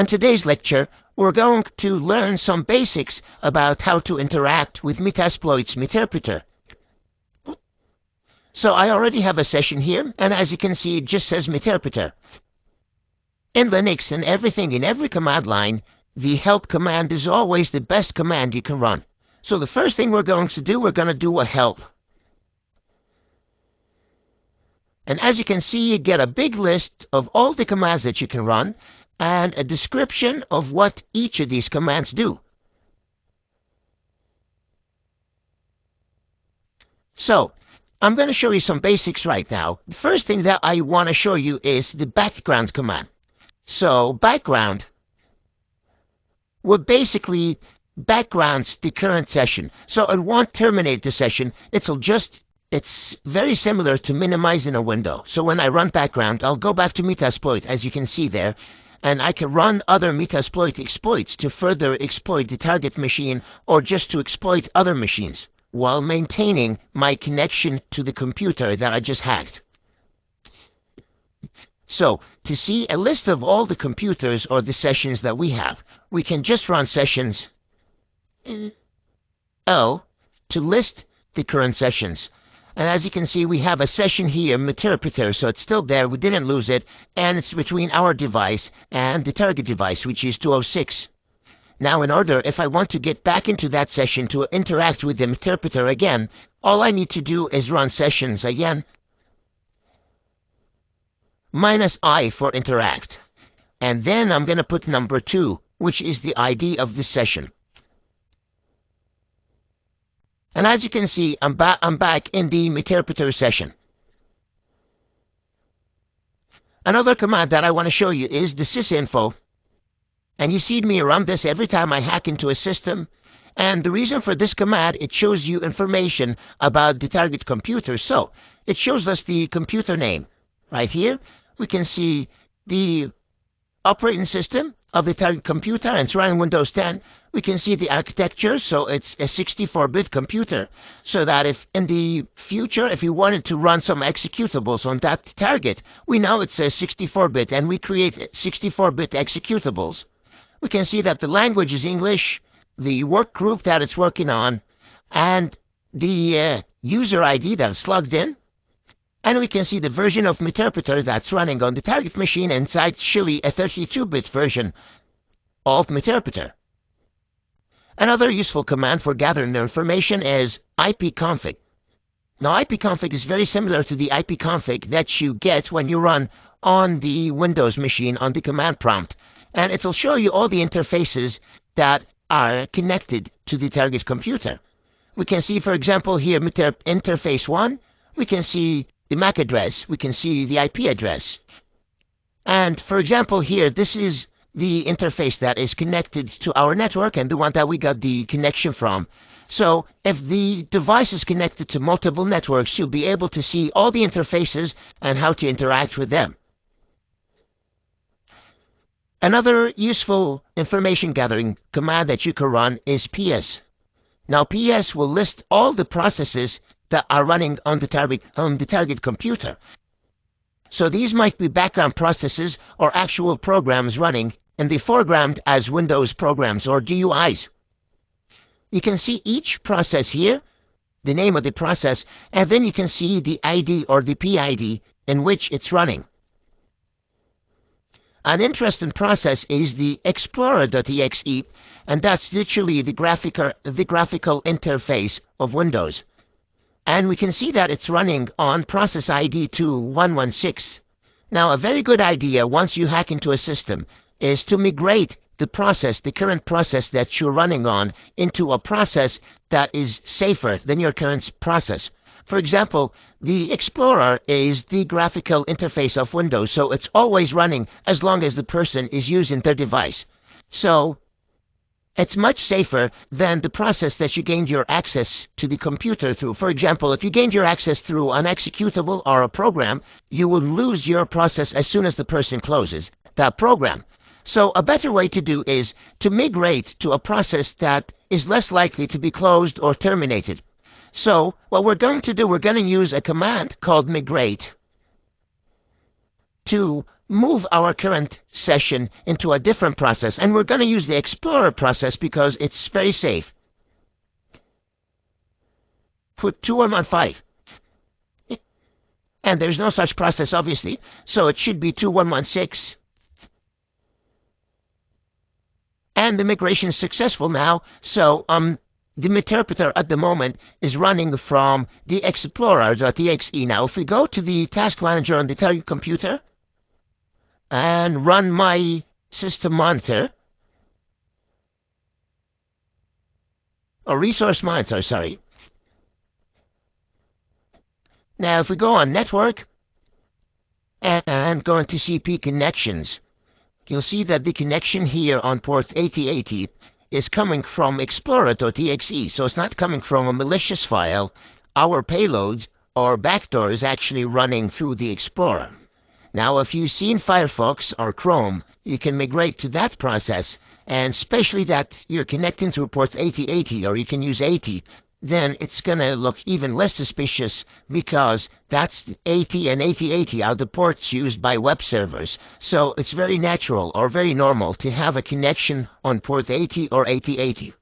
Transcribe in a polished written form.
In today's lecture, we're going to learn some basics about how to interact with Metasploit's meterpreter. So I already have a session here, and as you can see, it just says meterpreter. In Linux and everything in every command line, the help command is always the best command you can run. So the first thing we're going to do a help. And as you can see, you get a big list of all the commands that you can run and a description of what each of these commands do. So, I'm going to show you some basics right now. The first thing that I want to show you is the background command. So, background would basically background the current session. So it won't terminate the session, it's very similar to minimizing a window. So when I run background, I'll go back to Metasploit, as you can see there, and I can run other Metasploit exploits to further exploit the target machine or just to exploit other machines while maintaining my connection to the computer that I just hacked. So, to see a list of all the computers or the sessions that we have, we can just run sessions L to list the current sessions. And as you can see, we have a session here, meterpreter, so it's still there, we didn't lose it, and it's between our device and the target device, which is 206. Now, if I want to get back into that session to interact with the meterpreter again, all I need to do is run sessions again, -I for interact. And then I'm going to put number 2, which is the ID of the session. And as you can see, I'm back in the meterpreter session. Another command that I want to show you is the sysinfo. And you see me run this every time I hack into a system. And the reason for this command, it shows you information about the target computer. So, it shows us the computer name. Right here, we can see the operating system of the target computer, and it's running Windows 10. We can see the architecture, so it's a 64-bit computer, so that if in the future, if you wanted to run some executables on that target, we know it says 64-bit, and we create 64-bit executables. We can see that the language is English, the work group that it's working on, and the user ID that it's logged in. And we can see the version of meterpreter that's running on the target machine, and it's actually a 32-bit version of meterpreter. Another useful command for gathering the information is ipconfig. Now, ipconfig is very similar to the ipconfig that you get when you run on the Windows machine on the command prompt, and it'll show you all the interfaces that are connected to the target computer. We can see, for example, here, interface 1, we can see the MAC address, we can see the IP address. And for example here, this is the interface that is connected to our network and the one that we got the connection from. So if the device is connected to multiple networks, you'll be able to see all the interfaces and how to interact with them. Another useful information gathering command that you can run is ps. Now, ps will list all the processes that are running on the target computer. So these might be background processes or actual programs running in the foreground as Windows programs or GUIs. You can see each process here, the name of the process, and then you can see the ID or the PID in which it's running. An interesting process is the explorer.exe, and that's literally the graphical interface of Windows. And we can see that it's running on process ID 2116. Now, a very good idea once you hack into a system is to migrate the current process that you're running on, into a process that is safer than your current process. For example, the Explorer is the graphical interface of Windows, so it's always running as long as the person is using their device. So, it's much safer than the process that you gained your access to the computer through. For example, if you gained your access through an executable or a program, you will lose your process as soon as the person closes that program. So a better way to do is to migrate to a process that is less likely to be closed or terminated. So what we're going to do, we're going to use a command called migrate to move our current session into a different process, and we're going to use the Explorer process because it's very safe. Put 2115. And there's no such process, obviously, so it should be 2116. And the migration is successful now, so the meterpreter at the moment is running from the explorer.exe. Now, if we go to the task manager on the computer and run my system monitor, or resource monitor, sorry. Now, if we go on network and go into CP connections, you'll see that the connection here on port 8080 is coming from explorer.exe, so it's not coming from a malicious file. Our payloads or backdoor is actually running through the Explorer. Now, if you've seen Firefox or Chrome, you can migrate to that process, and especially that you're connecting through port 8080, or you can use 80, then it's going to look even less suspicious because that's 80 and 8080 are the ports used by web servers. So it's very natural or very normal to have a connection on port 80 or 8080.